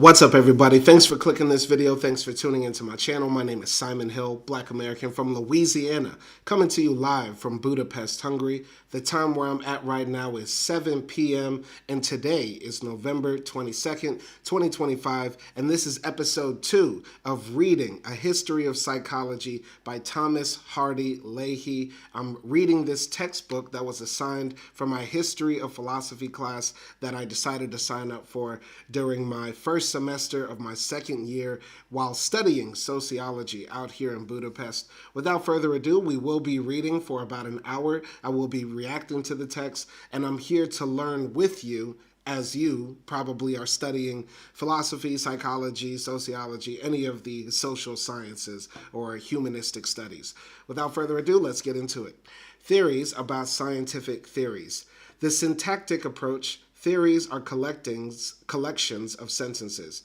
What's up, everybody? Thanks for clicking this video. Thanks for tuning into my channel. My name is Simon Hill, Black American from Louisiana, coming to you live from Budapest, Hungary. The time where I'm at right now is 7 p.m. and today is November 22nd, 2025, and this is episode 2 of Reading A History of Psychology by Thomas Hardy Leahey. I'm reading this textbook that was assigned for my History of Philosophy class that I decided to sign up for during my first semester of my second year while studying sociology out here in Budapest. Without further ado, we will be reading for about an hour. I will be reacting to the text, and I'm here to learn with you as you probably are studying philosophy, psychology, sociology, any of the social sciences or humanistic studies. Without further ado, let's get into it. Theories about scientific theories. The syntactic approach. Theories are collections of sentences.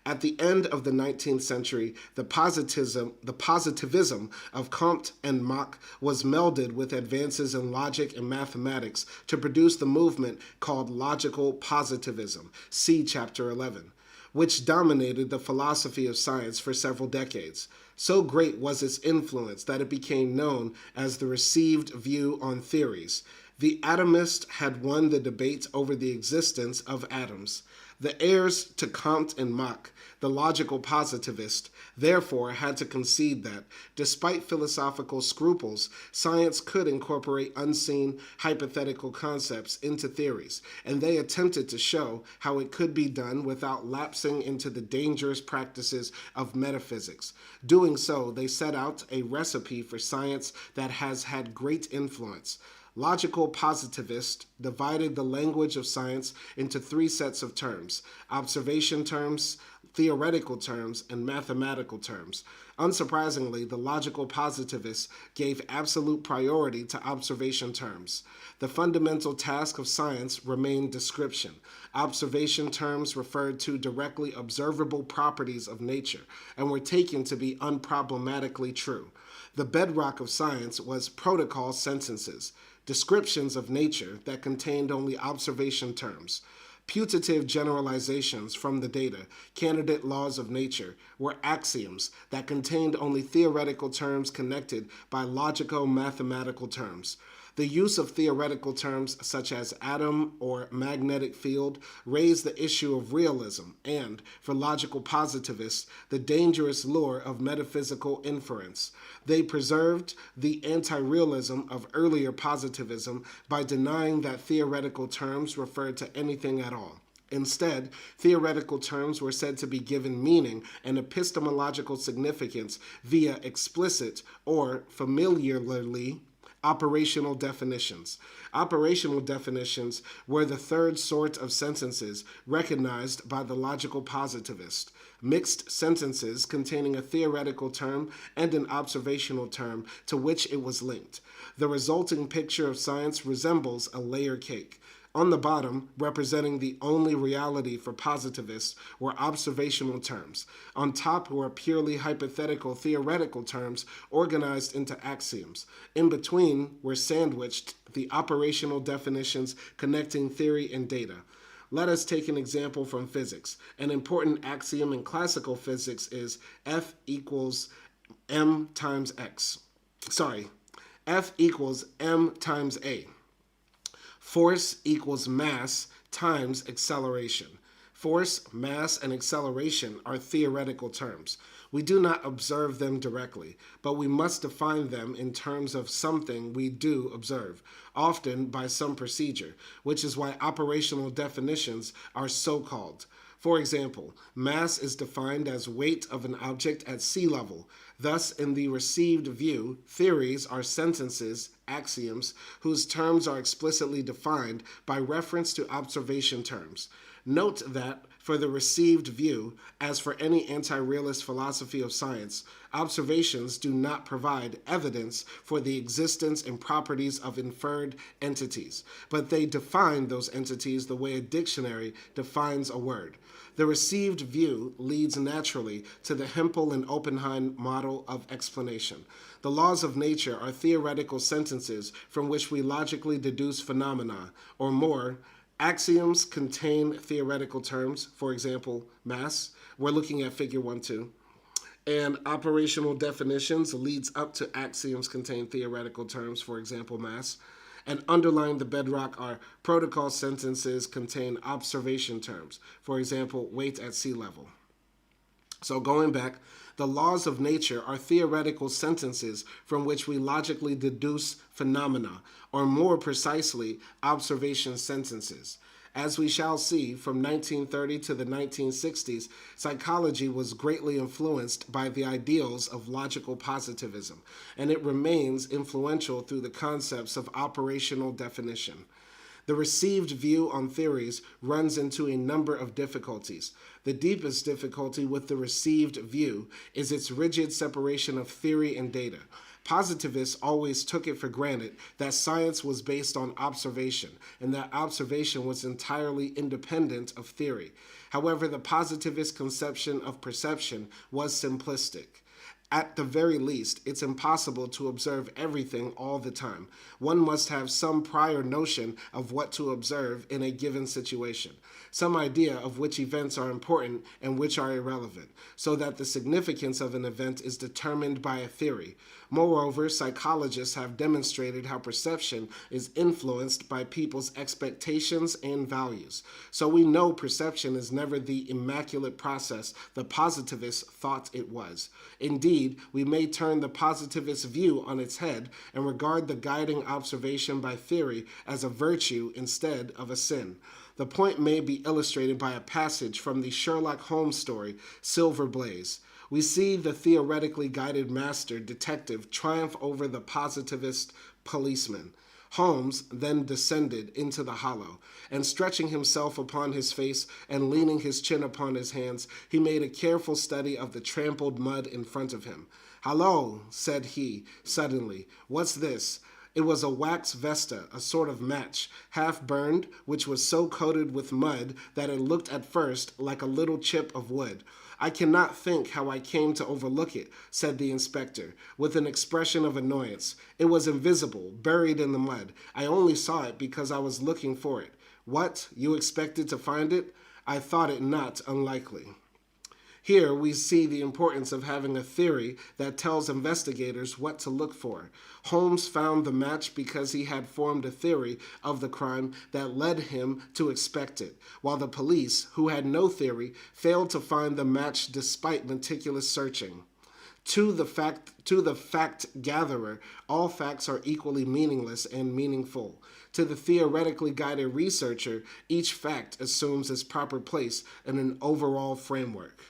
At the end of the 19th century, the positivism of Comte and Mach was melded with advances in logic and mathematics to produce the movement called logical positivism, see Chapter 11, which dominated the philosophy of science for several decades. So great was its influence that it became known as the received view on theories. The atomist had won the debate over the existence of atoms. The heirs to Comte and Mach, the logical positivist, therefore had to concede that, despite philosophical scruples, science could incorporate unseen, hypothetical concepts into theories, and they attempted to show how it could be done without lapsing into the dangerous practices of metaphysics. Doing so, they set out a recipe for science that has had great influence. Logical positivists divided the language of science into three sets of terms: observation terms, theoretical terms, and mathematical terms. Unsurprisingly, the logical positivists gave absolute priority to observation terms. The fundamental task of science remained description. Observation terms referred to directly observable properties of nature and were taken to be unproblematically true. The bedrock of science was protocol sentences, descriptions of nature that contained only observation terms. Putative generalizations from the data, candidate laws of nature, were axioms that contained only theoretical terms connected by logico-mathematical terms. The use of theoretical terms such as atom or magnetic field raised the issue of realism and, for logical positivists, the dangerous lure of metaphysical inference. They preserved the anti-realism of earlier positivism by denying that theoretical terms referred to anything at all. Instead, theoretical terms were said to be given meaning and epistemological significance via explicit or familiarly operational definitions. Operational definitions were the third sort of sentences recognized by the logical positivist. Mixed sentences containing a theoretical term and an observational term to which it was linked. The resulting picture of science resembles a layer cake. On the bottom, representing the only reality for positivists, were observational terms. On top were purely hypothetical theoretical terms organized into axioms. In between were sandwiched the operational definitions connecting theory and data. Let us take an example from physics. An important axiom in classical physics is F equals m times x. F equals m times a. Force equals mass times acceleration. Force, mass, and acceleration are theoretical terms. We do not observe them directly, but we must define them in terms of something we do observe, often by some procedure, which is why operational definitions are so called. For example, mass is defined as weight of an object at sea level. Thus, in the received view, theories are sentences, axioms, whose terms are explicitly defined by reference to observation terms. Note that, for the received view, as for any anti-realist philosophy of science, observations do not provide evidence for the existence and properties of inferred entities, but they define those entities the way a dictionary defines a word. The received view leads naturally to the Hempel and Oppenheim model of explanation. The laws of nature are theoretical sentences from which we logically deduce phenomena, or more Axioms contain theoretical terms, for example, mass. We're looking at figure 1-2. And operational definitions leads up to axioms contain theoretical terms, for example, mass. And underlying the bedrock are protocol sentences contain observation terms, for example, weight at sea level. So going back, the laws of nature are theoretical sentences from which we logically deduce phenomena, or more precisely, observation sentences. As we shall see, from 1930 to the 1960s, psychology was greatly influenced by the ideals of logical positivism, and it remains influential through the concepts of operational definition. The received view on theories runs into a number of difficulties. The deepest difficulty with the received view is its rigid separation of theory and data. Positivists always took it for granted that science was based on observation and that observation was entirely independent of theory. However, the positivist conception of perception was simplistic. At the very least, it's impossible to observe everything all the time. One must have some prior notion of what to observe in a given situation, some idea of which events are important and which are irrelevant, so that the significance of an event is determined by a theory. Moreover, psychologists have demonstrated how perception is influenced by people's expectations and values. So we know perception is never the immaculate process the positivists thought it was. Indeed, we may turn the positivist view on its head and regard the guiding observation by theory as a virtue instead of a sin. The point may be illustrated by a passage from the Sherlock Holmes story, Silver Blaze. We see the theoretically guided master detective triumph over the positivist policeman. Holmes then descended into the hollow, and stretching himself upon his face and leaning his chin upon his hands, he made a careful study of the trampled mud in front of him. "Hallo," said he, suddenly, "what's this?" It was a wax vesta, a sort of match, half burned, which was so coated with mud that it looked at first like a little chip of wood. "I cannot think how I came to overlook it," said the inspector, with an expression of annoyance. "It was invisible, buried in the mud. I only saw it because I was looking for it." "What? You expected to find it?" "I thought it not unlikely." Here we see the importance of having a theory that tells investigators what to look for. Holmes found the match because he had formed a theory of the crime that led him to expect it, while the police, who had no theory, failed to find the match despite meticulous searching. To the fact gatherer, all facts are equally meaningless and meaningful. To the theoretically guided researcher, each fact assumes its proper place in an overall framework.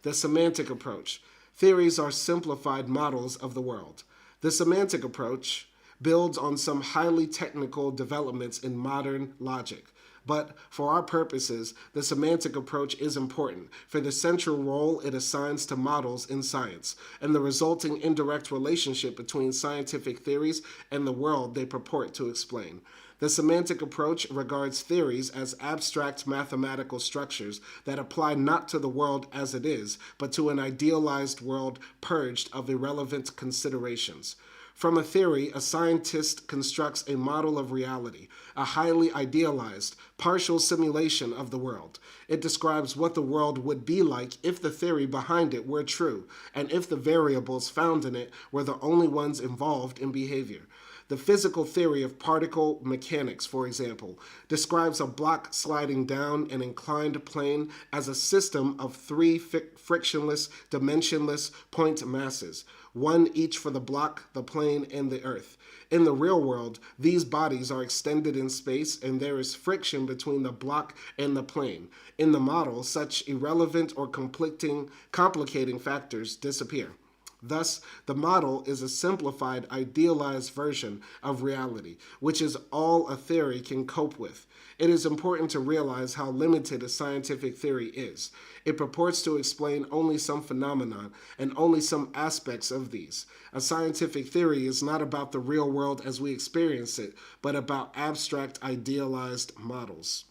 The semantic approach. Theories are simplified models of the world. The semantic approach builds on some highly technical developments in modern logic. But for our purposes, the semantic approach is important for the central role it assigns to models in science and the resulting indirect relationship between scientific theories and the world they purport to explain. The semantic approach regards theories as abstract mathematical structures that apply not to the world as it is, but to an idealized world purged of irrelevant considerations. From a theory, a scientist constructs a model of reality, a highly idealized, partial simulation of the world. It describes what the world would be like if the theory behind it were true, and if the variables found in it were the only ones involved in behavior. The physical theory of particle mechanics, for example, describes a block sliding down an inclined plane as a system of three frictionless, dimensionless point masses, one each for the block, the plane, and the earth. In the real world, these bodies are extended in space and there is friction between the block and the plane. In the model, such irrelevant or complicating factors disappear. Thus, the model is a simplified, idealized version of reality, which is all a theory can cope with. It is important to realize how limited a scientific theory is. It purports to explain only some phenomena and only some aspects of these. A scientific theory is not about the real world as we experience it, but about abstract, idealized models.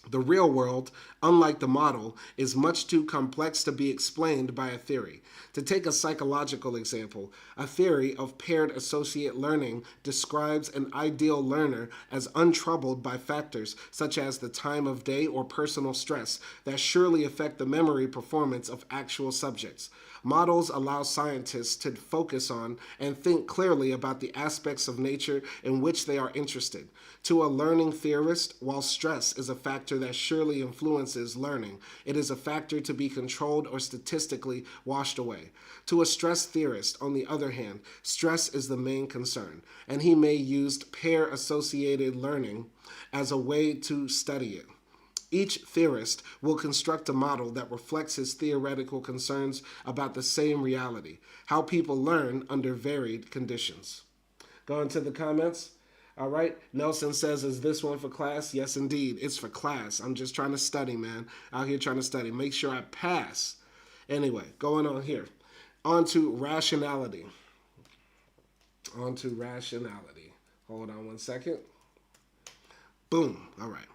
The real world, unlike the model, is much too complex to be explained by a theory. To take a psychological example, a theory of paired associate learning describes an ideal learner as untroubled by factors such as the time of day or personal stress that surely affect the memory performance of actual subjects. Models allow scientists to focus on and think clearly about the aspects of nature in which they are interested. To a learning theorist, while stress is a factor that surely influences learning, it is a factor to be controlled or statistically washed away. To a stress theorist, on the other hand, stress is the main concern, and he may use pair-associated learning as a way to study it. Each theorist will construct a model that reflects his theoretical concerns about the same reality, how people learn under varied conditions. Go into the comments. All right. Nelson says, is this one for class? Yes, indeed. It's for class. I'm just trying to study, man. Out here trying to study. Make sure I pass. Anyway, going on here. On to rationality. On to rationality. Hold on one second. Boom. All right.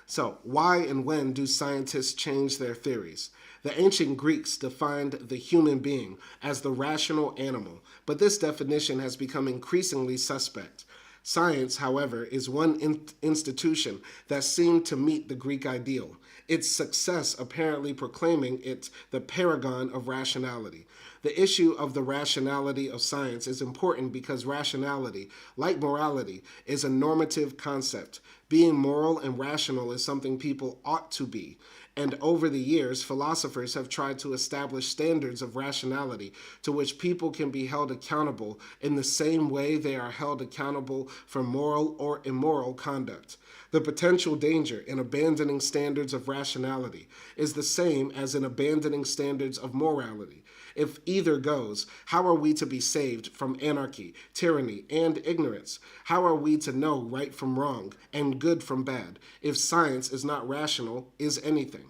So, why and when do scientists change their theories? The ancient Greeks defined the human being as the rational animal, but this definition has become increasingly suspect. Science, however, is one institution that seemed to meet the Greek ideal, its success apparently proclaiming it the paragon of rationality. The issue of the rationality of science is important because rationality, like morality, is a normative concept. Being moral and rational is something people ought to be. And over the years, philosophers have tried to establish standards of rationality to which people can be held accountable in the same way they are held accountable for moral or immoral conduct. The potential danger in abandoning standards of rationality is the same as in abandoning standards of morality. If either goes, how are we to be saved from anarchy, tyranny, and ignorance? How are we to know right from wrong and good from bad if science is not rational, is anything?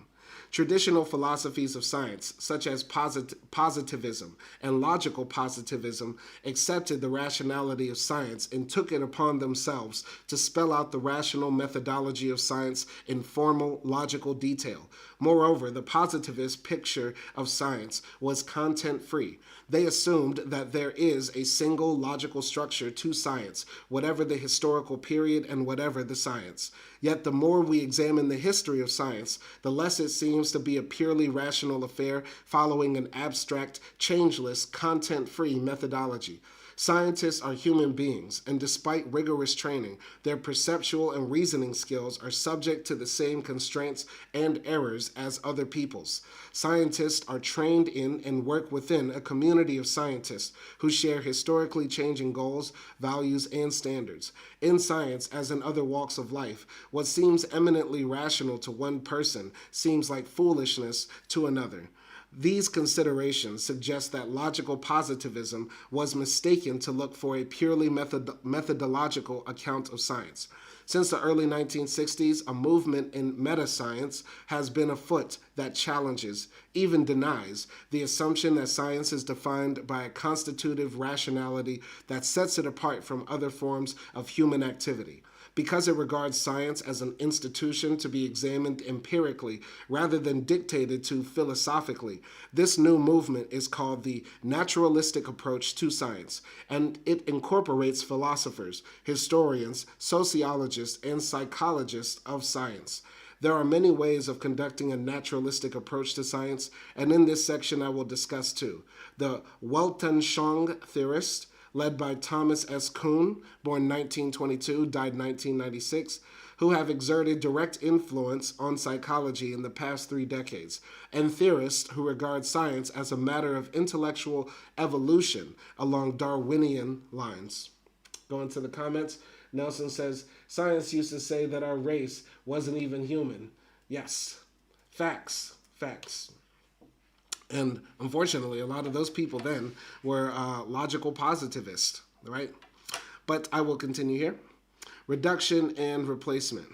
Traditional philosophies of science, such as positivism and logical positivism, accepted the rationality of science and took it upon themselves to spell out the rational methodology of science in formal, logical detail. Moreover, the positivist picture of science was content-free. They assumed that there is a single logical structure to science, whatever the historical period and whatever the science. Yet the more we examine the history of science, the less it seems to be a purely rational affair following an abstract, changeless, content-free methodology. Scientists are human beings, and despite rigorous training, their perceptual and reasoning skills are subject to the same constraints and errors as other people's. Scientists are trained in and work within a community of scientists who share historically changing goals, values, and standards. In science, as in other walks of life, what seems eminently rational to one person seems like foolishness to another. These considerations suggest that logical positivism was mistaken to look for a purely methodological account of science. Since the early 1960s, a movement in meta-science has been afoot that challenges, even denies, the assumption that science is defined by a constitutive rationality that sets it apart from other forms of human activity. Because it regards science as an institution to be examined empirically rather than dictated to philosophically, this new movement is called the naturalistic approach to science, and it incorporates philosophers, historians, sociologists, and psychologists of science. There are many ways of conducting a naturalistic approach to science, and in this section I will discuss two. The Weltanschauung theorist, led by Thomas S. Kuhn, born 1922, died 1996, who have exerted direct influence on psychology in the past 3 decades, and theorists who regard science as a matter of intellectual evolution along Darwinian lines. Going to the comments, Nelson says, science used to say that our race wasn't even human. Yes, facts, facts. And unfortunately, a lot of those people then were logical positivists, right? But I will continue here. Reduction and replacement.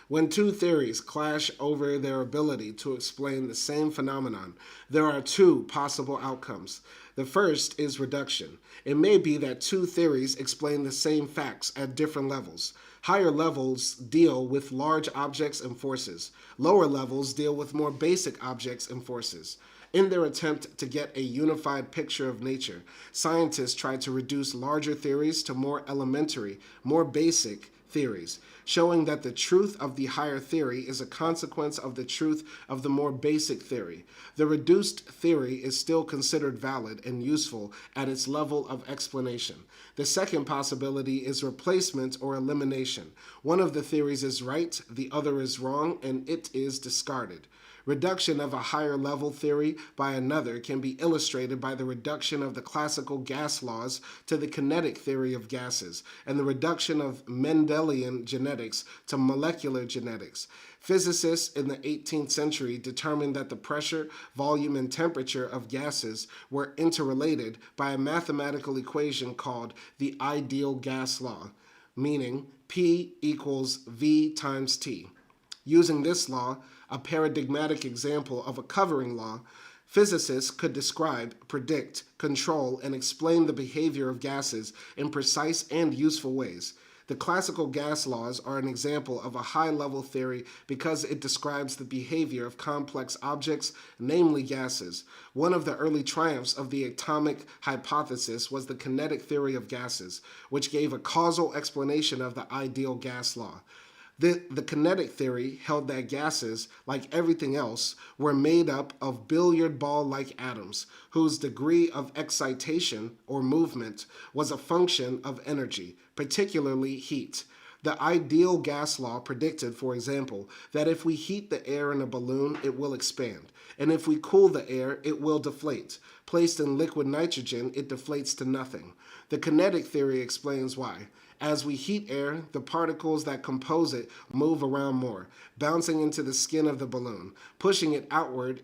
When two theories clash over their ability to explain the same phenomenon, there are two possible outcomes. The first is reduction. It may be that two theories explain the same facts at different levels. Higher levels deal with large objects and forces. Lower levels deal with more basic objects and forces. In their attempt to get a unified picture of nature, scientists try to reduce larger theories to more elementary, more basic theories, showing that the truth of the higher theory is a consequence of the truth of the more basic theory. The reduced theory is still considered valid and useful at its level of explanation. The second possibility is replacement or elimination. One of the theories is right, the other is wrong, and it is discarded. Reduction of a higher level theory by another can be illustrated by the reduction of the classical gas laws to the kinetic theory of gases, and the reduction of Mendelian genetics to molecular genetics. Physicists in the 18th century determined that the pressure, volume, and temperature of gases were interrelated by a mathematical equation called the ideal gas law, meaning P equals V times T. Using this law, a paradigmatic example of a covering law, physicists could describe, predict, control, and explain the behavior of gases in precise and useful ways. The classical gas laws are an example of a high-level theory because it describes the behavior of complex objects, namely gases. One of the early triumphs of the atomic hypothesis was the kinetic theory of gases, which gave a causal explanation of the ideal gas law. The kinetic theory held that gases, like everything else, were made up of billiard ball-like atoms, whose degree of excitation or movement was a function of energy, particularly heat. The ideal gas law predicted, for example, that if we heat the air in a balloon, it will expand, and if we cool the air, it will deflate. Placed in liquid nitrogen, it deflates to nothing. The kinetic theory explains why. As we heat air, the particles that compose it move around more, bouncing into the skin of the balloon, pushing it outward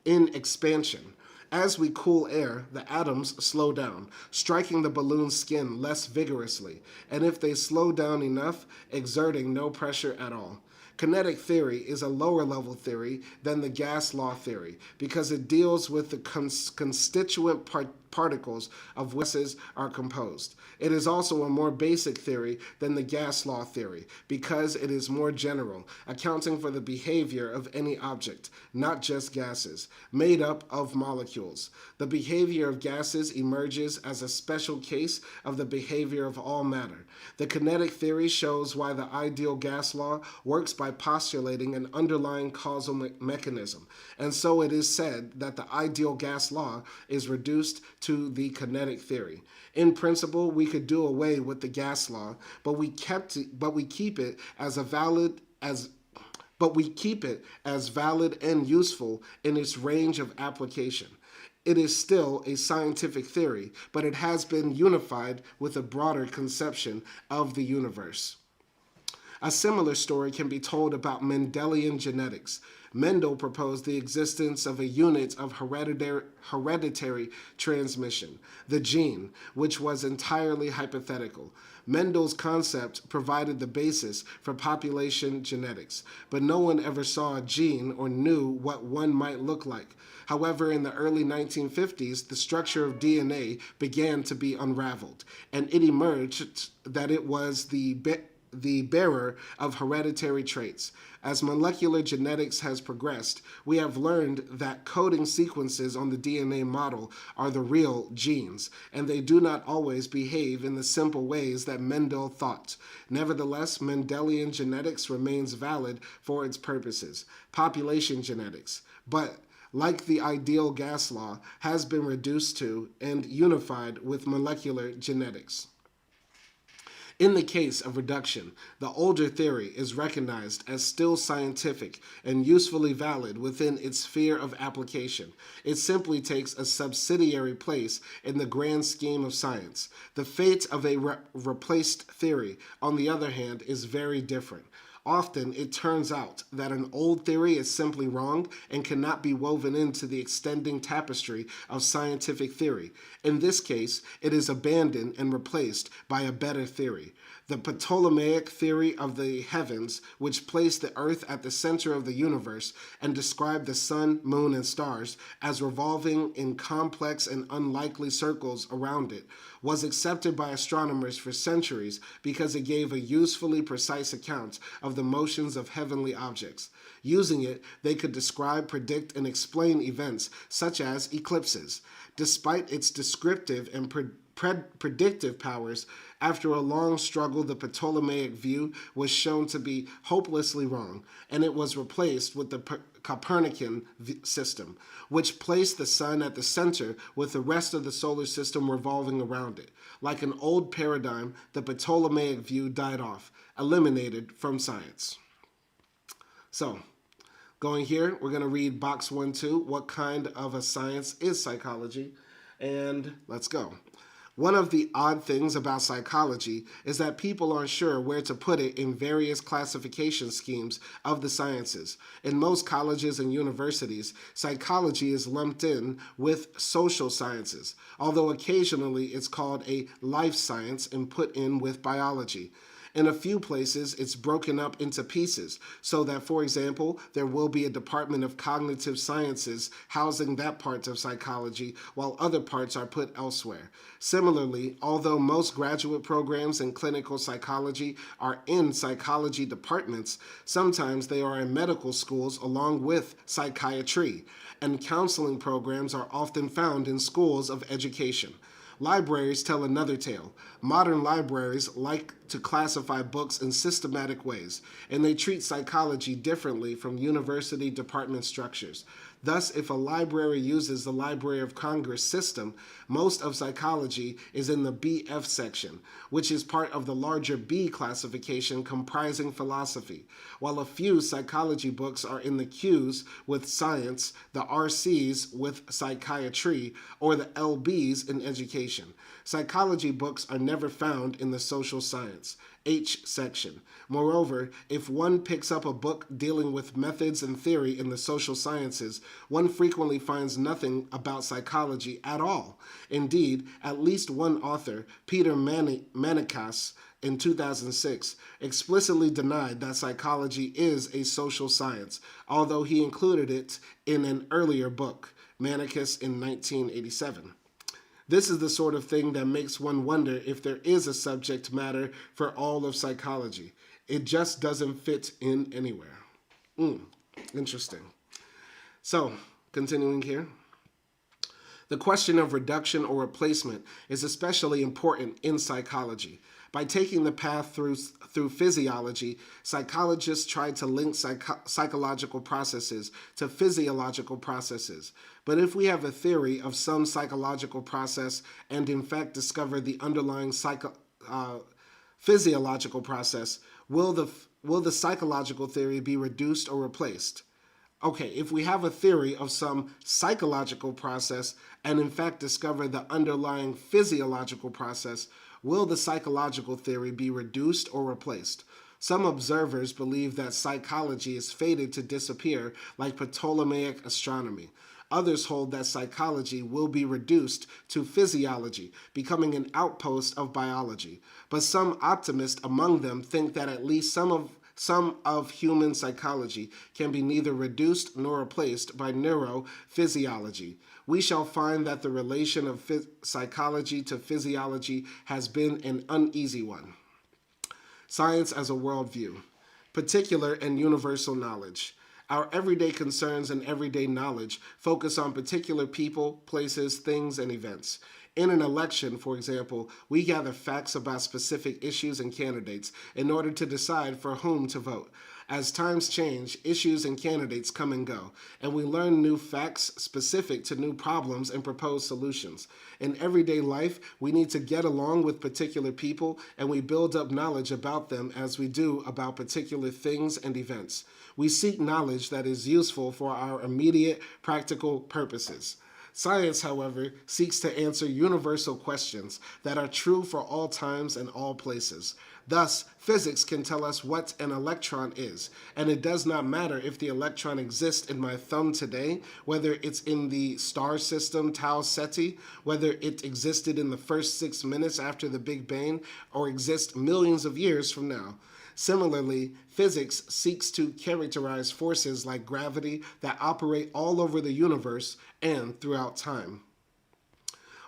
in expansion. As we cool air, the atoms slow down, striking the balloon's skin less vigorously, and if they slow down enough, exerting no pressure at all. Kinetic theory is a lower-level theory than the gas law theory because it deals with the constituent particles of which gases are composed. It is also a more basic theory than the gas law theory because it is more general, accounting for the behavior of any object, not just gases, made up of molecules. The behavior of gases emerges as a special case of the behavior of all matter. The kinetic theory shows why the ideal gas law works by postulating an underlying causal mechanism, and so it is said that the ideal gas law is reduced to the kinetic theory. In principle, we could do away with the gas law, but we keep it as valid and useful in its range of application. It is still a scientific theory, but it has been unified with a broader conception of the universe. A similar story can be told about Mendelian genetics. Mendel proposed the existence of a unit of hereditary transmission, the gene, which was entirely hypothetical. Mendel's concept provided the basis for population genetics, but no one ever saw a gene or knew what one might look like. However, in the early 1950s, the structure of DNA began to be unraveled, and it emerged that it was the bearer of hereditary traits. As molecular genetics has progressed, we have learned that coding sequences on the DNA model are the real genes, and they do not always behave in the simple ways that Mendel thought. Nevertheless, Mendelian genetics remains valid for its purposes, population genetics, but like the ideal gas law, has been reduced to and unified with molecular genetics. In the case of reduction, the older theory is recognized as still scientific and usefully valid within its sphere of application. It simply takes a subsidiary place in the grand scheme of science. The fate of a replaced theory, on the other hand, is very different. Often it turns out that an old theory is simply wrong and cannot be woven into the extending tapestry of scientific theory. In this case, it is abandoned and replaced by a better theory. The Ptolemaic theory of the heavens, which placed the earth at the center of the universe and described the sun, moon, and stars as revolving in complex and unlikely circles around it, was accepted by astronomers for centuries because it gave a usefully precise account of the motions of heavenly objects. Using it, they could describe, predict, and explain events such as eclipses. Despite its descriptive and predictive powers, after a long struggle, the Ptolemaic view was shown to be hopelessly wrong, and it was replaced with the Copernican system, which placed the sun at the center with the rest of the solar system revolving around it. Like an old paradigm, the Ptolemaic view died off, eliminated from science. So, going here, we're going to read box 1-2, what kind of a science is psychology? And let's go. One of the odd things about psychology is that people aren't sure where to put it in various classification schemes of the sciences. In most colleges and universities, psychology is lumped in with social sciences, although occasionally it's called a life science and put in with biology. In a few places, it's broken up into pieces, so that, for example, there will be a department of cognitive sciences housing that part of psychology, while other parts are put elsewhere. Similarly, although most graduate programs in clinical psychology are in psychology departments, sometimes they are in medical schools along with psychiatry, and counseling programs are often found in schools of education. Libraries tell another tale. Modern libraries like to classify books in systematic ways, and they treat psychology differently from university department structures. Thus, if a library uses the Library of Congress system, most of psychology is in the BF section, which is part of the larger B classification comprising philosophy, while a few psychology books are in the Qs with science, the RCs with psychiatry, or the LBs in education. Psychology books are never found in the social science H section. Moreover, if one picks up a book dealing with methods and theory in the social sciences, one frequently finds nothing about psychology at all. Indeed, at least one author, Peter Manikas, in 2006, explicitly denied that psychology is a social science, although he included it in an earlier book, Manikas, in 1987. This is the sort of thing that makes one wonder if there is a subject matter for all of psychology. It just doesn't fit in anywhere. Interesting. So, continuing here. The question of reduction or replacement is especially important in psychology. By taking the path through physiology, psychologists try to link psychological processes to physiological processes. But if we have a theory of some psychological process and in fact discover the underlying physiological process, will the psychological theory be reduced or replaced? Okay, if we have a theory of some psychological process and in fact discover the underlying physiological process, will the psychological theory be reduced or replaced? Some observers believe that psychology is fated to disappear like Ptolemaic astronomy. Others hold that psychology will be reduced to physiology, becoming an outpost of biology. But some optimists among them think that at least some of human psychology can be neither reduced nor replaced by neurophysiology. We shall find that the relation of psychology to physiology has been an uneasy one. Science as a worldview. Particular and universal knowledge. Our everyday concerns and everyday knowledge focus on particular people, places, things, and events. In an election, for example, we gather facts about specific issues and candidates in order to decide for whom to vote. As times change, issues and candidates come and go, and we learn new facts specific to new problems and propose solutions. In everyday life, we need to get along with particular people, and we build up knowledge about them as we do about particular things and events. We seek knowledge that is useful for our immediate practical purposes. Science, however, seeks to answer universal questions that are true for all times and all places. Thus, physics can tell us what an electron is, and it does not matter if the electron exists in my thumb today, whether it's in the star system Tau Ceti, whether it existed in the first 6 minutes after the Big Bang, or exists millions of years from now. Similarly, physics seeks to characterize forces like gravity that operate all over the universe and throughout time.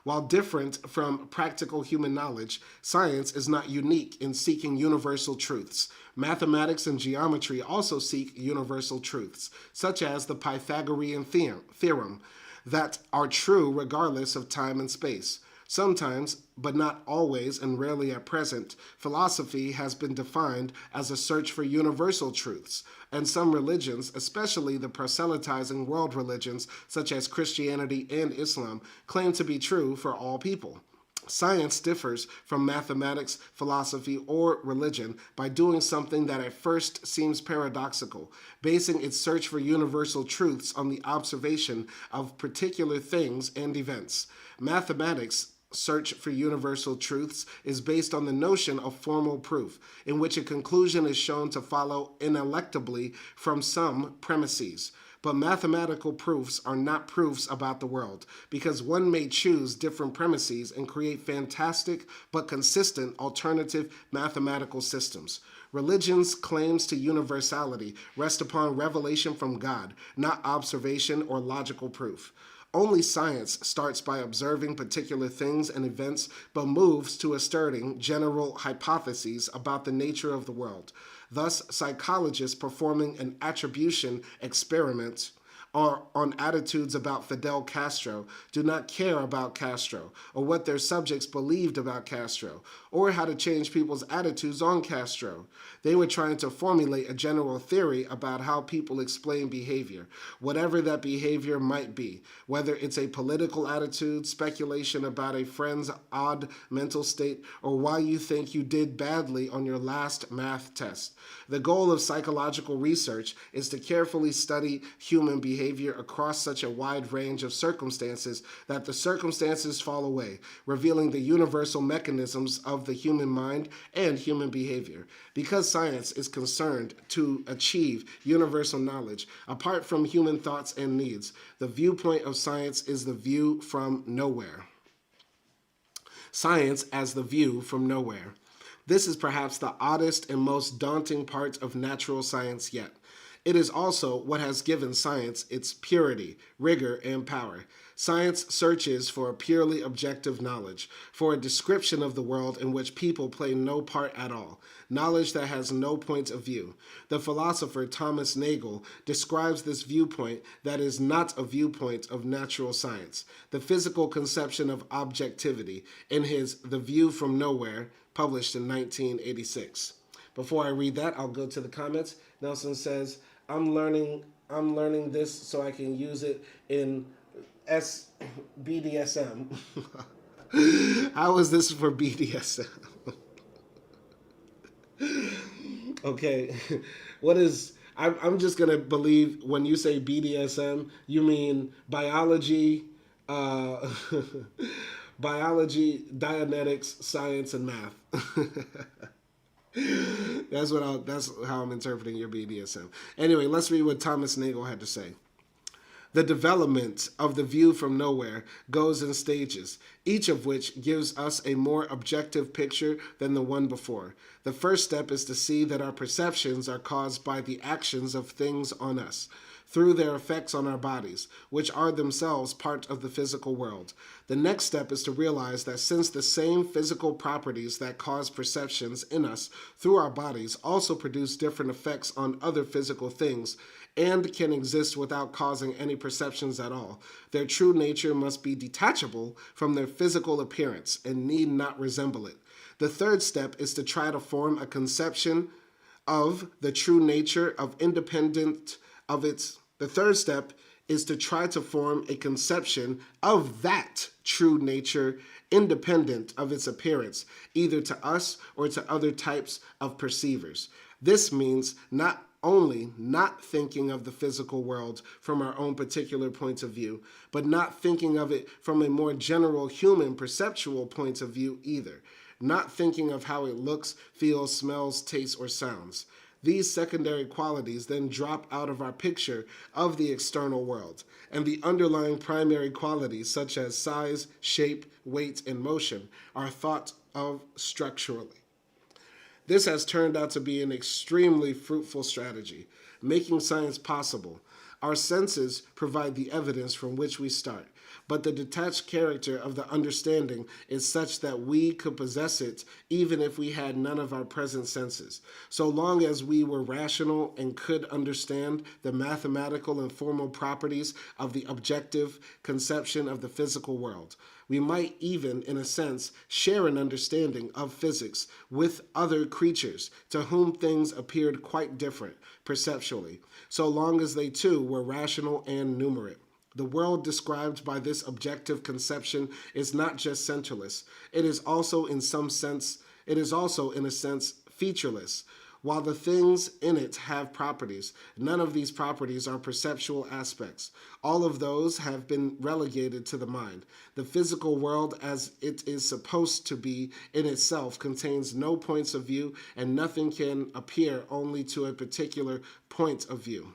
While different from practical human knowledge, science is not unique in seeking universal truths. Mathematics and geometry also seek universal truths, such as the Pythagorean theorem, that are true regardless of time and space. Sometimes, but not always and rarely at present, philosophy has been defined as a search for universal truths, and some religions, especially the proselytizing world religions such as Christianity and Islam, claim to be true for all people. Science differs from mathematics, philosophy, or religion by doing something that at first seems paradoxical, basing its search for universal truths on the observation of particular things and events. Mathematics search for universal truths is based on the notion of formal proof, in which a conclusion is shown to follow ineluctably from some premises. But mathematical proofs are not proofs about the world, because one may choose different premises and create fantastic but consistent alternative mathematical systems. Religion's claims to universality rest upon revelation from God, not observation or logical proof. Only science starts by observing particular things and events, but moves to asserting general hypotheses about the nature of the world. Thus, psychologists performing an attribution experiment on attitudes about Fidel Castro do not care about Castro or what their subjects believed about Castro or how to change people's attitudes on Castro. They were trying to formulate a general theory about how people explain behavior, whatever that behavior might be, whether it's a political attitude, speculation about a friend's odd mental state, or why you think you did badly on your last math test. The goal of psychological research is to carefully study human behavior across such a wide range of circumstances that the circumstances fall away, revealing the universal mechanisms of the human mind and human behavior. Because science is concerned to achieve universal knowledge, apart from human thoughts and needs, the viewpoint of science is the view from nowhere. Science as the view from nowhere. This is perhaps the oddest and most daunting part of natural science yet. It is also what has given science its purity, rigor, and power. Science searches for a purely objective knowledge, for a description of the world in which people play no part at all, knowledge that has no point of view. The philosopher Thomas Nagel describes this viewpoint that is not a viewpoint of natural science, the physical conception of objectivity, in his The View from Nowhere, published in 1986. Before I read that, I'll go to the comments. Nelson says, I'm learning this so I can use it in BDSM. How is this for BDSM? Okay, what is... I'm just going to believe when you say BDSM, you mean biology, biology, Dianetics, science, and math. That's how I'm interpreting your BDSM. Anyway, let's read what Thomas Nagel had to say. The development of the view from nowhere goes in stages, each of which gives us a more objective picture than the one before. The first step is to see that our perceptions are caused by the actions of things on us, through their effects on our bodies, which are themselves part of the physical world. The next step is to realize that since the same physical properties that cause perceptions in us through our bodies also produce different effects on other physical things, and can exist without causing any perceptions at all, their true nature must be detachable from their physical appearance and need not resemble it. The third step is to try to form a conception of the true nature of independent of its... The third step is to try to form a conception of that true nature independent of its appearance, either to us or to other types of perceivers. This means not only not thinking of the physical world from our own particular points of view, but not thinking of it from a more general human perceptual point of view either. not thinking of how it looks, feels, smells, tastes, or sounds. These secondary qualities then drop out of our picture of the external world, and the underlying primary qualities, such as size, shape, weight, and motion, are thought of structurally. This has turned out to be an extremely fruitful strategy, making science possible. Our senses provide the evidence from which we start, but the detached character of the understanding is such that we could possess it even if we had none of our present senses, so long as we were rational and could understand the mathematical and formal properties of the objective conception of the physical world. We might even, in a sense, share an understanding of physics with other creatures to whom things appeared quite different perceptually, so long as they too were rational and numerate. The world described by this objective conception is not just centerless. It is also in a sense featureless. While the things in it have properties, none of these properties are perceptual aspects. All of those have been relegated to the mind. The physical world, as it is supposed to be in itself, contains no points of view, and nothing can appear only to a particular point of view.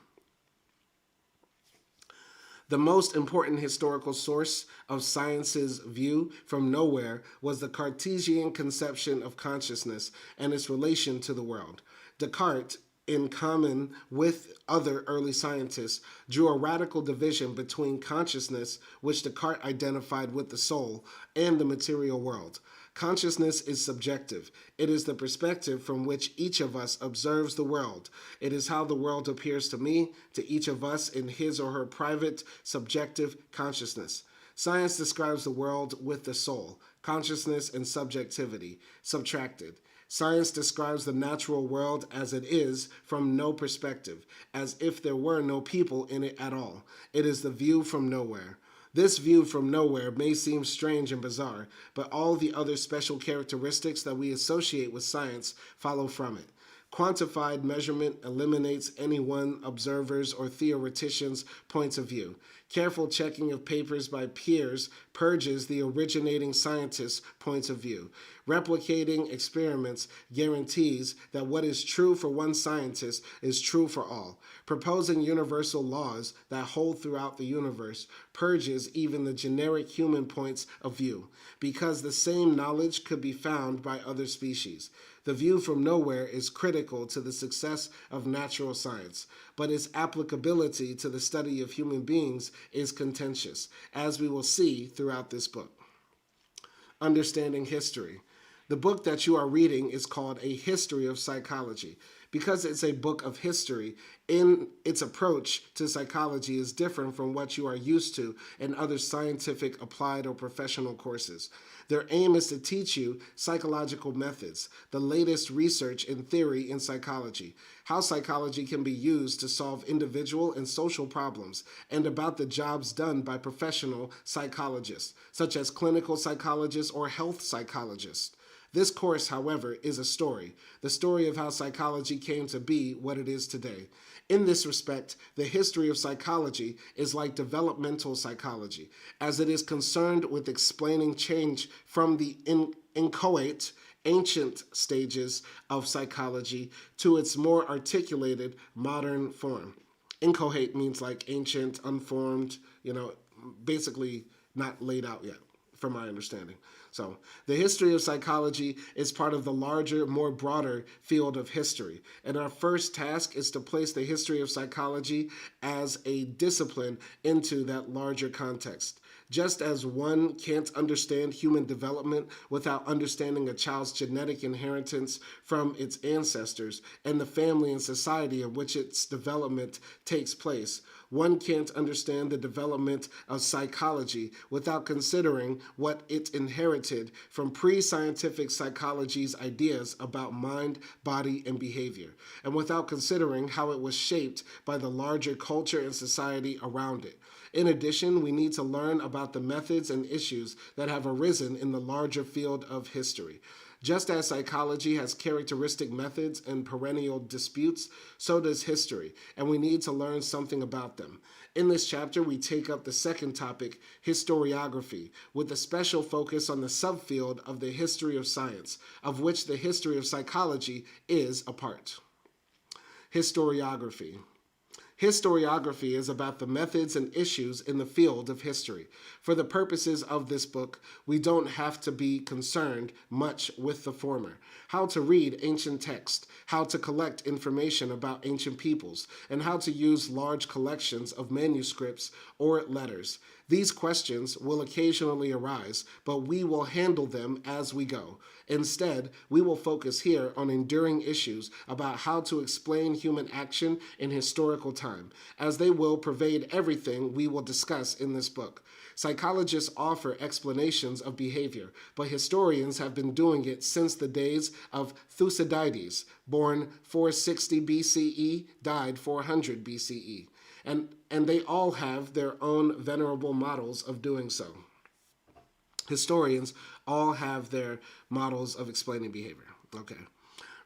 The most important historical source of science's view from nowhere was the Cartesian conception of consciousness and its relation to the world. Descartes, in common with other early scientists, drew a radical division between consciousness, which Descartes identified with the soul, and the material world. Consciousness is subjective. It is the perspective from which each of us observes the world. It is how the world appears to me, to each of us in his or her private, subjective consciousness. Science describes the world with the soul, consciousness, and subjectivity, subtracted. Science describes the natural world as it is from no perspective, as if there were no people in it at all. It is the view from nowhere. This view from nowhere may seem strange and bizarre, but all the other special characteristics that we associate with science follow from it. Quantified measurement eliminates any one observer's or theoretician's points of view. Careful checking of papers by peers purges the originating scientist's points of view. Replicating experiments guarantees that what is true for one scientist is true for all. Proposing universal laws that hold throughout the universe purges even the generic human points of view, because the same knowledge could be found by other species. The view from nowhere is critical to the success of natural science, but its applicability to the study of human beings is contentious, as we will see throughout this book. Understanding history. The book that you are reading is called A History of Psychology. Because it's a book of history, in its approach to psychology is different from what you are used to in other scientific, applied, or professional courses. Their aim is to teach you psychological methods, the latest research and theory in psychology, how psychology can be used to solve individual and social problems, and about the jobs done by professional psychologists, such as clinical psychologists or health psychologists. This course, however, is a story, the story of how psychology came to be what it is today. In this respect, the history of psychology is like developmental psychology, as it is concerned with explaining change from the inchoate, ancient stages of psychology to its more articulated modern form. Inchoate means like ancient, unformed, basically not laid out yet, from my understanding. So, the history of psychology is part of the larger, more broader field of history. And our first task is to place the history of psychology as a discipline into that larger context. Just as one can't understand human development without understanding a child's genetic inheritance from its ancestors and the family and society in which its development takes place, one can't understand the development of psychology without considering what it inherited from pre-scientific psychology's ideas about mind, body, and behavior, and without considering how it was shaped by the larger culture and society around it. In addition, we need to learn about the methods and issues that have arisen in the larger field of history. Just as psychology has characteristic methods and perennial disputes, so does history, and we need to learn something about them. In this chapter, we take up the second topic, historiography, with a special focus on the subfield of the history of science, of which the history of psychology is a part. Historiography. Historiography is about the methods and issues in the field of history. For the purposes of this book, we don't have to be concerned much with the former. How to read ancient texts, how to collect information about ancient peoples, and how to use large collections of manuscripts or letters. These questions will occasionally arise, but we will handle them as we go. Instead, we will focus here on enduring issues about how to explain human action in historical time, as they will pervade everything we will discuss in this book. Psychologists offer explanations of behavior, but historians have been doing it since the days of Thucydides, born 460 BCE, died 400 BCE. And they all have their own venerable models of doing so. Historians all have their models of explaining behavior. Okay.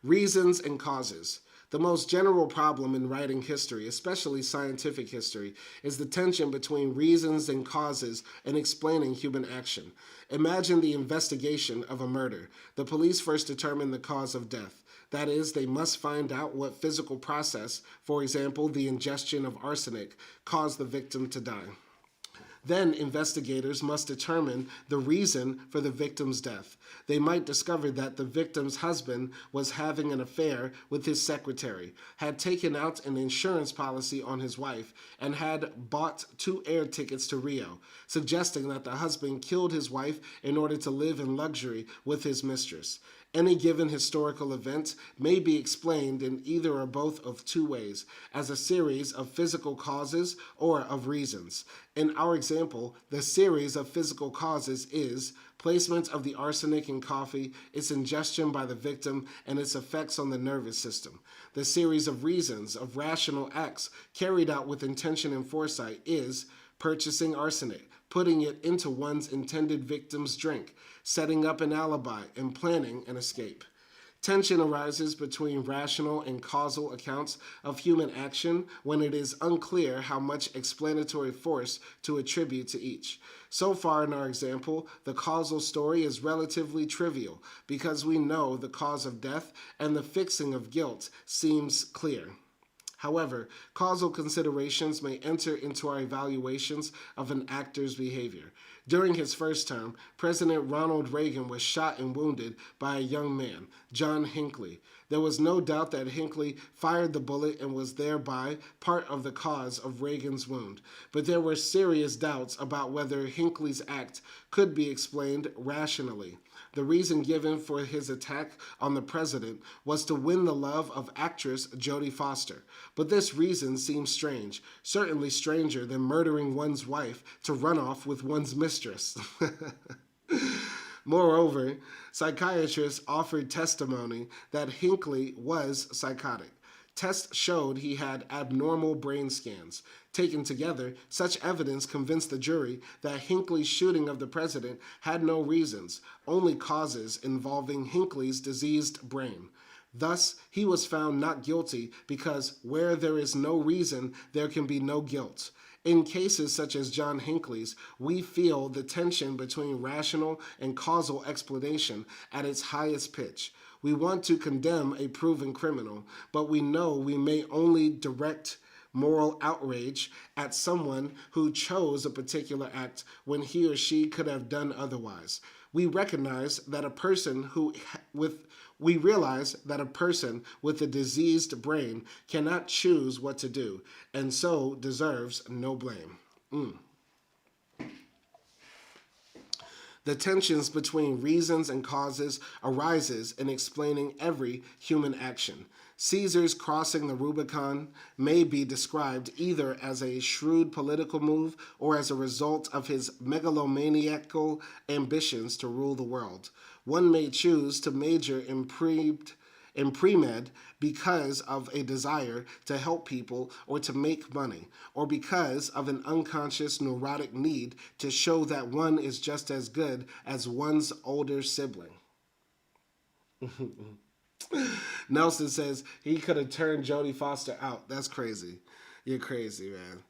Reasons and causes. The most general problem in writing history, especially scientific history, is the tension between reasons and causes in explaining human action. Imagine the investigation of a murder. The police first determine the cause of death. That is, they must find out what physical process, for example, the ingestion of arsenic, caused the victim to die. Then investigators must determine the reason for the victim's death. They might discover that the victim's husband was having an affair with his secretary, had taken out an insurance policy on his wife, and had bought 2 air tickets to Rio, suggesting that the husband killed his wife in order to live in luxury with his mistress. Any given historical event may be explained in either or both of 2 ways, as a series of physical causes or of reasons. In our example, the series of physical causes is placement of the arsenic in coffee, its ingestion by the victim, and its effects on the nervous system. The series of reasons of rational acts carried out with intention and foresight is purchasing arsenic, putting it into one's intended victim's drink, setting up an alibi, and planning an escape. Tension arises between rational and causal accounts of human action when it is unclear how much explanatory force to attribute to each. So far in our example, the causal story is relatively trivial because we know the cause of death and the fixing of guilt seems clear. However, causal considerations may enter into our evaluations of an actor's behavior. During his first term, President Ronald Reagan was shot and wounded by a young man, John Hinckley. There was no doubt that Hinckley fired the bullet and was thereby part of the cause of Reagan's wound. But there were serious doubts about whether Hinckley's act could be explained rationally. The reason given for his attack on the president was to win the love of actress Jodie Foster. But this reason seems strange, certainly stranger than murdering one's wife to run off with one's mistress. Moreover, psychiatrists offered testimony that Hinckley was psychotic. Tests showed he had abnormal brain scans. Taken together, such evidence convinced the jury that Hinckley's shooting of the president had no reasons, only causes involving Hinckley's diseased brain. Thus, he was found not guilty because where there is no reason, there can be no guilt. In cases such as John Hinckley's, we feel the tension between rational and causal explanation at its highest pitch. We want to condemn a proven criminal, but we know we may only direct moral outrage at someone who chose a particular act when he or she could have done otherwise. We realize that a person with a diseased brain cannot choose what to do, and so deserves no blame. The tensions between reasons and causes arises in explaining every human action. Caesar's crossing the Rubicon may be described either as a shrewd political move or as a result of his megalomaniacal ambitions to rule the world. One may choose to major in pre-med because of a desire to help people or to make money, or because of an unconscious neurotic need to show that one is just as good as one's older sibling. Nelson says he could have turned Jodie Foster out. That's crazy. You're crazy, man.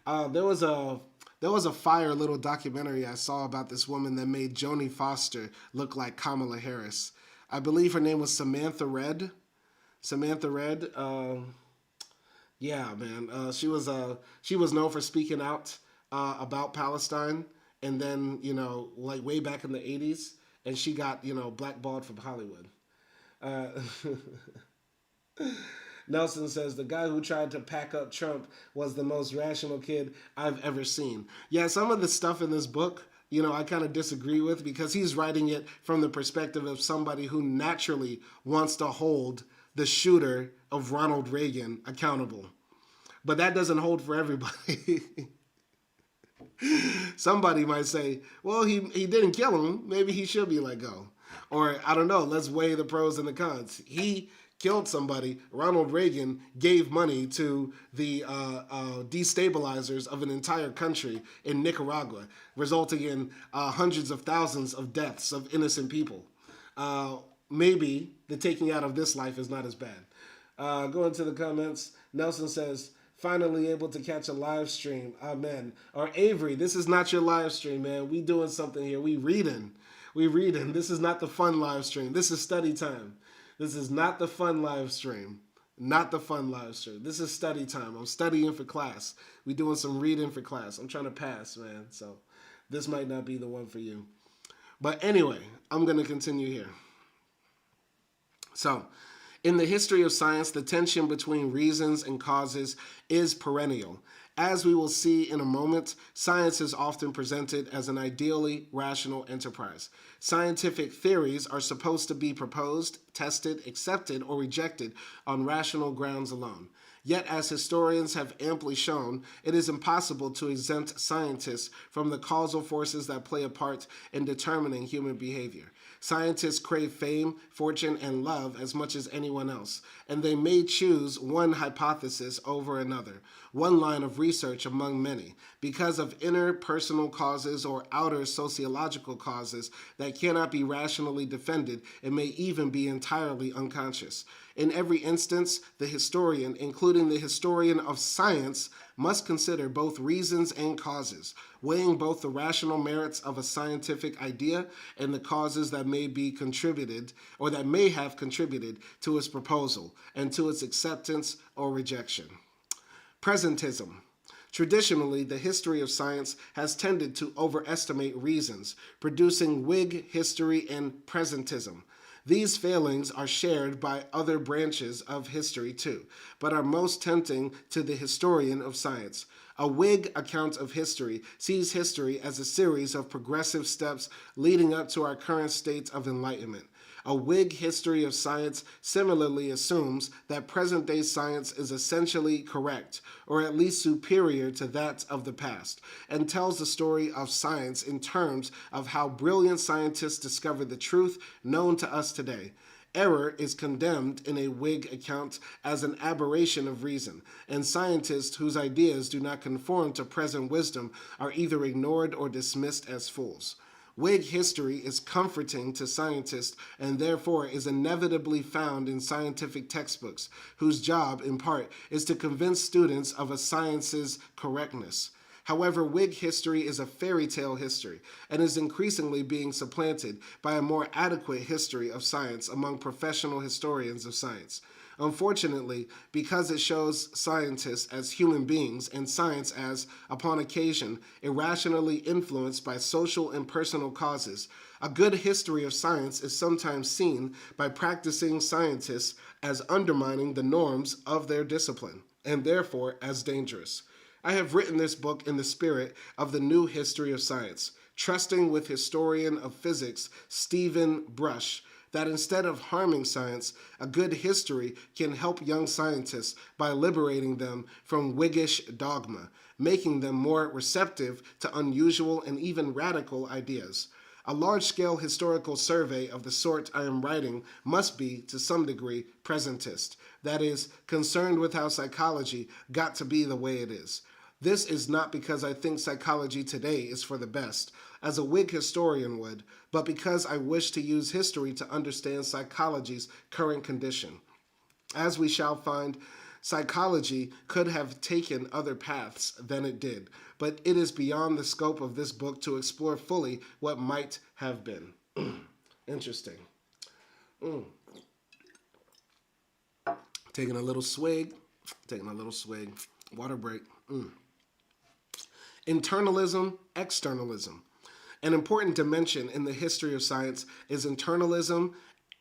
There was a fire little documentary I saw about this woman that made Jodie Foster look like Kamala Harris. I believe her name was Samantha Red. Samantha Red. Yeah, man. She was known for speaking out about Palestine, and then like way back in the '80s, and she got blackballed from Hollywood. Uh, Nelson says the guy who tried to pack up Trump was the most rational kid I've ever seen. Yeah, some of the stuff in this book, I kind of disagree with because he's writing it from the perspective of somebody who naturally wants to hold the shooter of Ronald Reagan accountable. But that doesn't hold for everybody. Somebody might say, well, he didn't kill him. Maybe he should be let go. Or, I don't know, let's weigh the pros and the cons. He killed somebody. Ronald Reagan gave money to the destabilizers of an entire country in Nicaragua, resulting in hundreds of thousands of deaths of innocent people. Maybe the taking out of this life is not as bad. Going to the comments, Nelson says, finally able to catch a live stream. Amen. Or Avery, this is not your live stream, man. We doing something here. We reading. This is not the fun live stream. This is study time. This is not the fun live stream. Not the fun live stream. This is study time. I'm studying for class. We doing some reading for class. I'm trying to pass, man. So this might not be the one for you. But anyway, I'm going to continue here. So, in the history of science, the tension between reasons and causes is perennial. As we will see in a moment, science is often presented as an ideally rational enterprise. Scientific theories are supposed to be proposed, tested, accepted, or rejected on rational grounds alone. Yet, as historians have amply shown, it is impossible to exempt scientists from the causal forces that play a part in determining human behavior. Scientists crave fame, fortune, and love as much as anyone else, and they may choose one hypothesis over another, one line of research among many, because of inner personal causes or outer sociological causes that cannot be rationally defended and may even be entirely unconscious. In every instance, the historian, including the historian of science, must consider both reasons and causes, weighing both the rational merits of a scientific idea and the causes that may be contributed or that may have contributed to its proposal and to its acceptance or rejection. Presentism. Traditionally, the history of science has tended to overestimate reasons, producing Whig history and presentism. These failings are shared by other branches of history too, but are most tempting to the historian of science. A Whig account of history sees history as a series of progressive steps leading up to our current state of enlightenment. A Whig history of science similarly assumes that present-day science is essentially correct, or at least superior to that of the past, and tells the story of science in terms of how brilliant scientists discovered the truth known to us today. Error is condemned in a Whig account as an aberration of reason, and scientists whose ideas do not conform to present wisdom are either ignored or dismissed as fools. Whig history is comforting to scientists and therefore is inevitably found in scientific textbooks, whose job, in part, is to convince students of a science's correctness. However, Whig history is a fairy tale history and is increasingly being supplanted by a more adequate history of science among professional historians of science. Unfortunately, because it shows scientists as human beings and science as, upon occasion, irrationally influenced by social and personal causes, a good history of science is sometimes seen by practicing scientists as undermining the norms of their discipline, and therefore as dangerous. I have written this book in the spirit of the new history of science, trusting with historian of physics Stephen Brush that instead of harming science, a good history can help young scientists by liberating them from Whiggish dogma, making them more receptive to unusual and even radical ideas. A large-scale historical survey of the sort I am writing must be, to some degree, presentist, that is, concerned with how psychology got to be the way it is. This is not because I think psychology today is for the best, as a Whig historian would, but because I wish to use history to understand psychology's current condition. As we shall find, Psychology could have taken other paths than it did, but it is beyond the scope of this book to explore fully what might have been. Interesting. Taking a little swig. Water break. Internalism, externalism. An important dimension in the history of science is internalism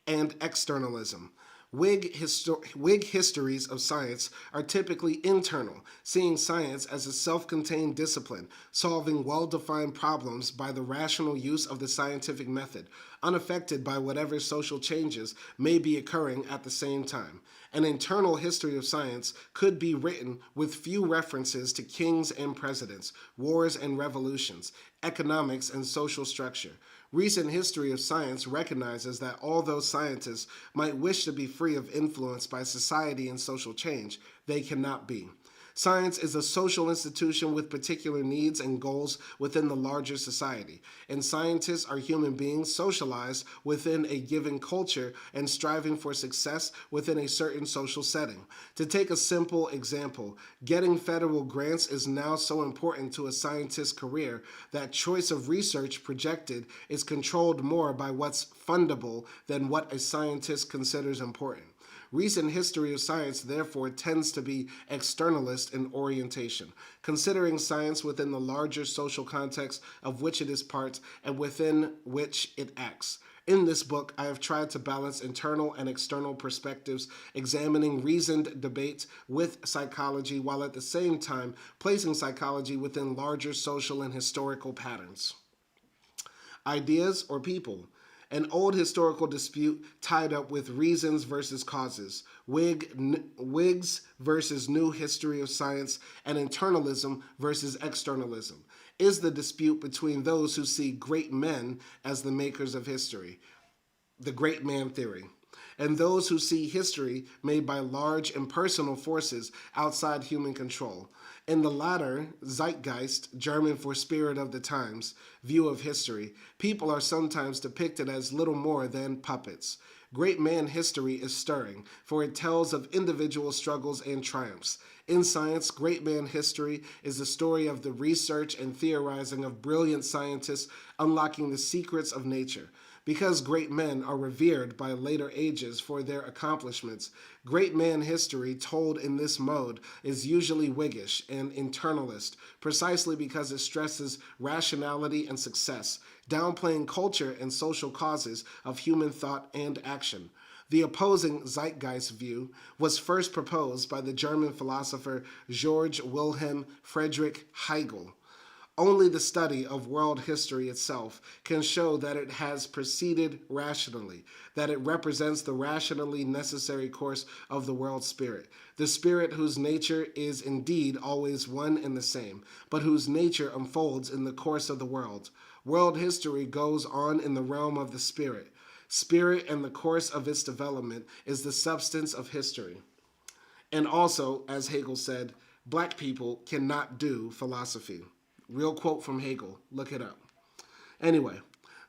and externalism. Whig histories of science are typically internal, seeing science as a self-contained discipline, solving well-defined problems by the rational use of the scientific method, unaffected by whatever social changes may be occurring at the same time. An internal history of science could be written with few references to kings and presidents, wars and revolutions, economics and social structure. Recent history of science recognizes that although scientists might wish to be free of influence by society and social change, they cannot be. Science is a social institution with particular needs and goals within the larger society, and scientists are human beings socialized within a given culture and striving for success within a certain social setting. To take a simple example, getting federal grants is now so important to a scientist's career that choice of research projected is controlled more by what's fundable than what a scientist considers important. Recent history of science, therefore, tends to be externalist in orientation, considering science within the larger social context of which it is part and within which it acts. In this book, I have tried to balance internal and external perspectives, examining reasoned debate with psychology while at the same time placing psychology within larger social and historical patterns. Ideas or people. An old historical dispute tied up with reasons versus causes, Whigs versus new history of science, and internalism versus externalism, is the dispute between those who see great men as the makers of history, the great man theory, and those who see history made by large impersonal forces outside human control. In the latter, Zeitgeist, German for spirit of the times, view of history, people are sometimes depicted as little more than puppets. Great man history is stirring, for it tells of individual struggles and triumphs. In science, great man history is the story of the research and theorizing of brilliant scientists unlocking the secrets of nature. Because great men are revered by later ages for their accomplishments, great man history told in this mode is usually Whiggish and internalist, precisely because it stresses rationality and success, downplaying culture and social causes of human thought and action. The opposing Zeitgeist view was first proposed by the German philosopher Georg Wilhelm Friedrich Hegel. Only the study of world history itself can show that it has proceeded rationally, that it represents the rationally necessary course of the world spirit, the spirit whose nature is indeed always one and the same, but whose nature unfolds in the course of the world. World history goes on in the realm of the spirit. Spirit and the course of its development is the substance of history. And also, as Hegel said, black people cannot do philosophy. Real quote from Hegel. Look it up. Anyway,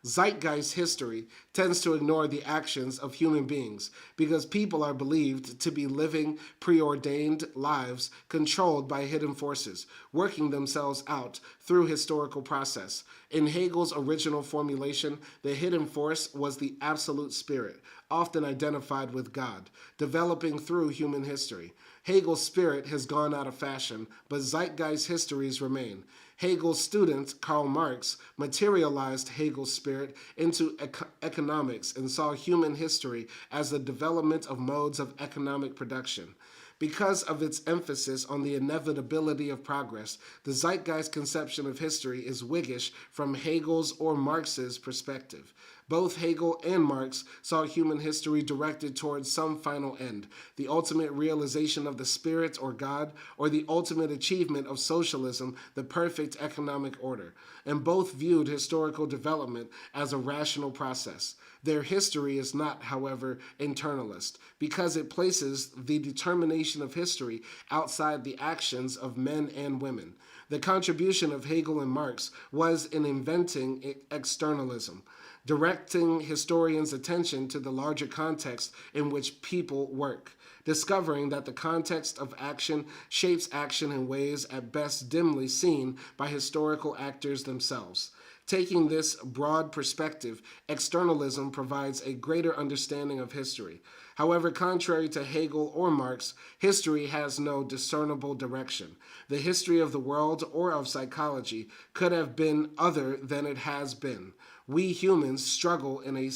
Zeitgeist history tends to ignore the actions of human beings because people are believed to be living preordained lives controlled by hidden forces, working themselves out through historical process. In Hegel's original formulation, the hidden force was the absolute spirit, often identified with God, developing through human history. Hegel's spirit has gone out of fashion, but Zeitgeist histories remain. Hegel's student, Karl Marx, materialized Hegel's spirit into economics and saw human history as the development of modes of economic production. Because of its emphasis on the inevitability of progress, the Zeitgeist conception of history is Whiggish from Hegel's or Marx's perspective. Both Hegel and Marx saw human history directed towards some final end, the ultimate realization of the spirit or God, or the ultimate achievement of socialism, the perfect economic order. And both viewed historical development as a rational process. Their history is not, however, internalist, because it places the determination of history outside the actions of men and women. The contribution of Hegel and Marx was in inventing externalism, directing historians' attention to the larger context in which people work, discovering that the context of action shapes action in ways at best dimly seen by historical actors themselves. Taking this broad perspective, externalism provides a greater understanding of history. However, contrary to Hegel or Marx, history has no discernible direction. The history of the world or of psychology could have been other than it has been. We humans struggle in a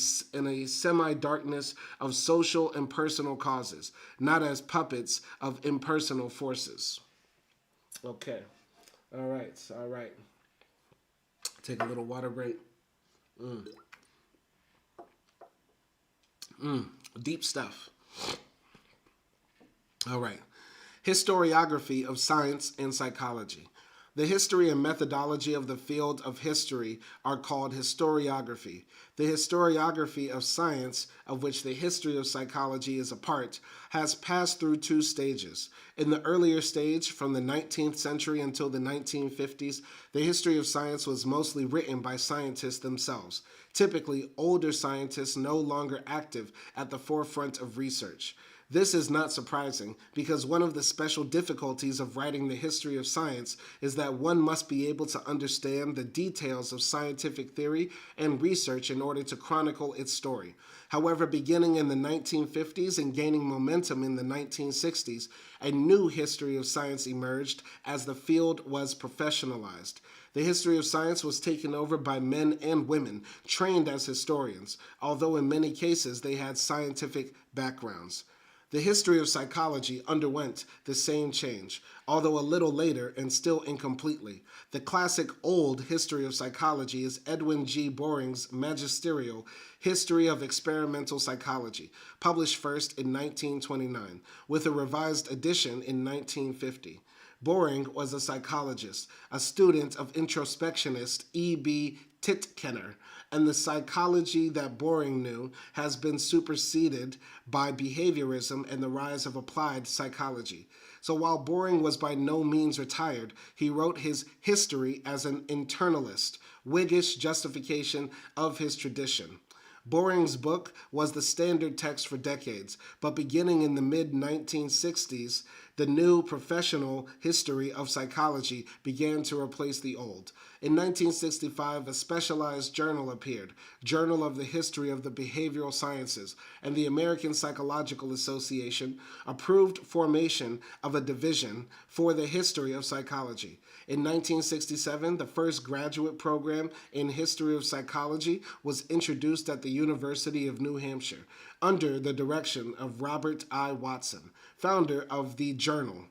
semi-darkness of social and personal causes, not as puppets of impersonal forces. Okay. All right. Take a little water break. Deep stuff. All right. Historiography of science and psychology. The history and methodology of the field of history are called historiography. The historiography of science, of which the history of psychology is a part, has passed through two stages. In the earlier stage, from the 19th century until the 1950s, the history of science was mostly written by scientists themselves, typically older scientists no longer active at the forefront of research. This is not surprising, because one of the special difficulties of writing the history of science is that one must be able to understand the details of scientific theory and research in order to chronicle its story. However, beginning in the 1950s and gaining momentum in the 1960s, a new history of science emerged as the field was professionalized. The history of science was taken over by men and women trained as historians, although in many cases they had scientific backgrounds. The history of psychology underwent the same change, although a little later and still incompletely. The classic old history of psychology is Edwin G. Boring's magisterial History of Experimental Psychology, published first in 1929, with a revised edition in 1950. Boring was a psychologist, a student of introspectionist E.B. Titchener, and the psychology that Boring knew has been superseded by behaviorism and the rise of applied psychology. So while Boring was by no means retired, he wrote his history as an internalist, Whiggish justification of his tradition. Boring's book was the standard text for decades, but beginning in the mid-1960s, the new professional history of psychology began to replace the old. In 1965, a specialized journal appeared, Journal of the History of the Behavioral Sciences, and the American Psychological Association approved formation of a division for the history of psychology. In 1967, the first graduate program in history of psychology was introduced at the University of New Hampshire under the direction of Robert I. Watson, founder of the journal.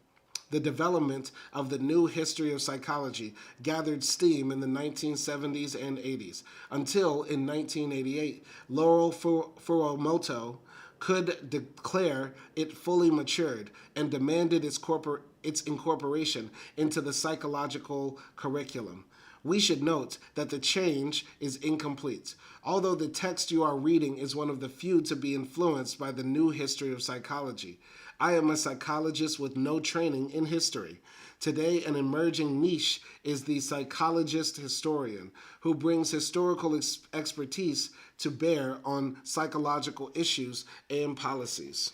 The development of the new history of psychology gathered steam in the 1970s and 80s, until in 1988, Laurel Furumoto could declare it fully matured and demanded its incorporation into the psychological curriculum. We should note that the change is incomplete, although the text you are reading is one of the few to be influenced by the new history of psychology. I am a psychologist with no training in history. Today, an emerging niche is the psychologist historian, who brings historical expertise to bear on psychological issues and policies.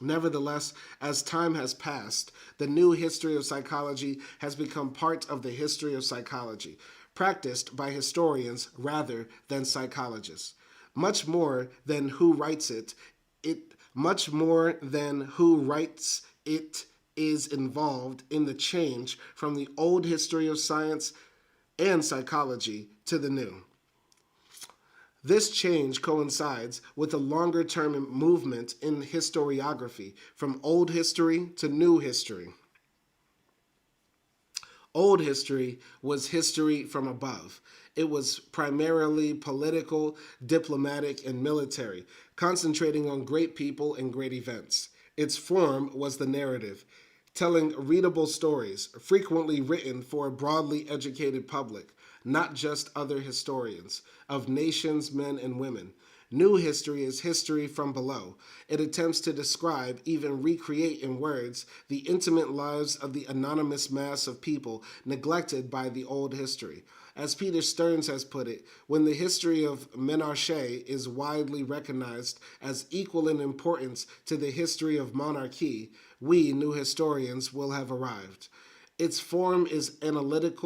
Nevertheless, as time has passed, the new history of psychology has become part of the history of psychology, practiced by historians rather than psychologists. Much more than who writes it is involved in the change from the old history of science and psychology to the new. This change coincides with a longer-term movement in historiography from old history to new history. Old history was history from above. It was primarily political, diplomatic, and military, concentrating on great people and great events. Its form was the narrative, telling readable stories, frequently written for a broadly educated public, not just other historians, of nations, men, and women. New history is history from below. It attempts to describe, even recreate in words, the intimate lives of the anonymous mass of people neglected by the old history. As Peter Stearns has put it, when the history of menarche is widely recognized as equal in importance to the history of monarchy, we, new historians, will have arrived. Its form is analytic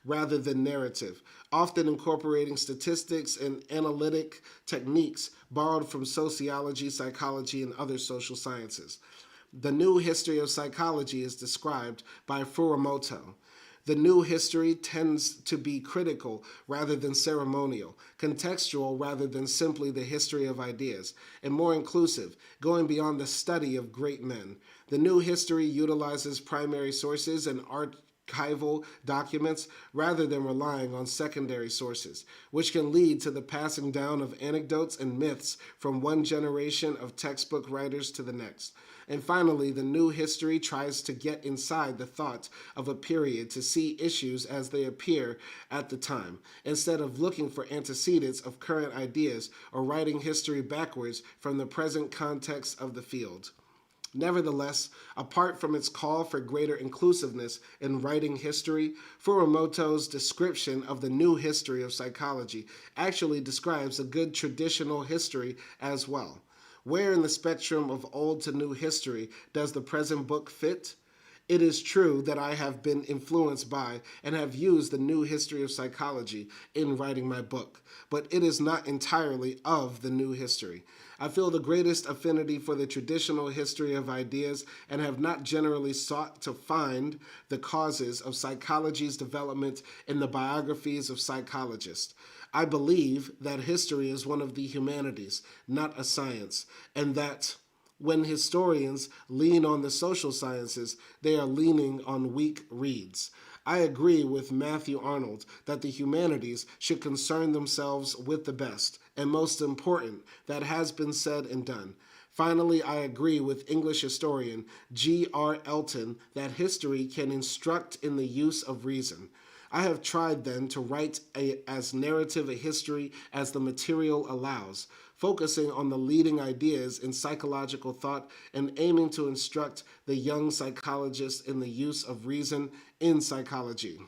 rather than narrative, often incorporating statistics and analytic techniques borrowed from sociology, psychology, and other social sciences. The new history of psychology is described by Furumoto. The new history tends to be critical rather than ceremonial, contextual rather than simply the history of ideas, and more inclusive, going beyond the study of great men. The new history utilizes primary sources and archival documents rather than relying on secondary sources, which can lead to the passing down of anecdotes and myths from one generation of textbook writers to the next. And finally, the new history tries to get inside the thought of a period to see issues as they appear at the time, instead of looking for antecedents of current ideas or writing history backwards from the present context of the field. Nevertheless, apart from its call for greater inclusiveness in writing history, Furumoto's description of the new history of psychology actually describes a good traditional history as well. Where in the spectrum of old to new history does the present book fit? It is true that I have been influenced by and have used the new history of psychology in writing my book, but it is not entirely of the new history. I feel the greatest affinity for the traditional history of ideas and have not generally sought to find the causes of psychology's development in the biographies of psychologists. I believe that history is one of the humanities, not a science, and that when historians lean on the social sciences, they are leaning on weak reeds. I agree with Matthew Arnold that the humanities should concern themselves with the best, and most important, that has been said and done. Finally, I agree with English historian G.R. Elton that history can instruct in the use of reason. I have tried then to write as narrative a history as the material allows, focusing on the leading ideas in psychological thought and aiming to instruct the young psychologists in the use of reason in psychology.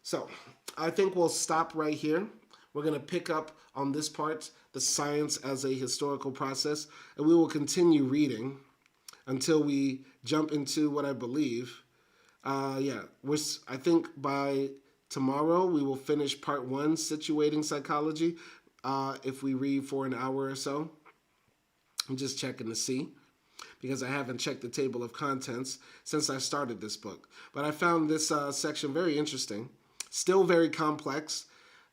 So, I think we'll stop right here. We're going to pick up on this part, the science as a historical process, and we will continue reading until we jump into what I believe I think by tomorrow we will finish part 1, situating psychology, if we read for an hour or so. I'm just checking to see, because I haven't checked the table of contents since I started this book. But I found this section very interesting, still very complex.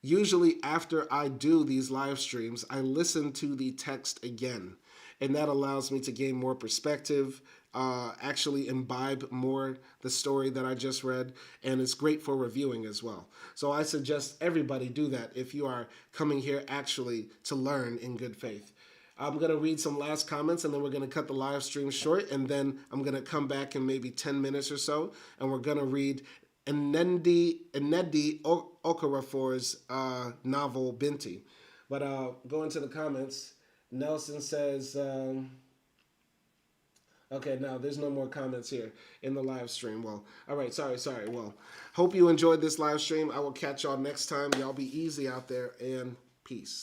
Usually after I do these live streams, I listen to the text again, and that allows me to gain more perspective, actually imbibe more the story that I just read, and it's great for reviewing as well. So I suggest everybody do that if you are coming here actually to learn in good faith. I'm going to read some last comments, and then we're going to cut the live stream short, and then I'm going to come back in maybe 10 minutes or so, and we're going to read Nnedi Okorafor's novel Binti. But going to the comments, Nelson says... Okay, now there's no more comments here in the live stream. Well, all right, sorry. Well, hope you enjoyed this live stream. I will catch y'all next time. Y'all be easy out there, and peace.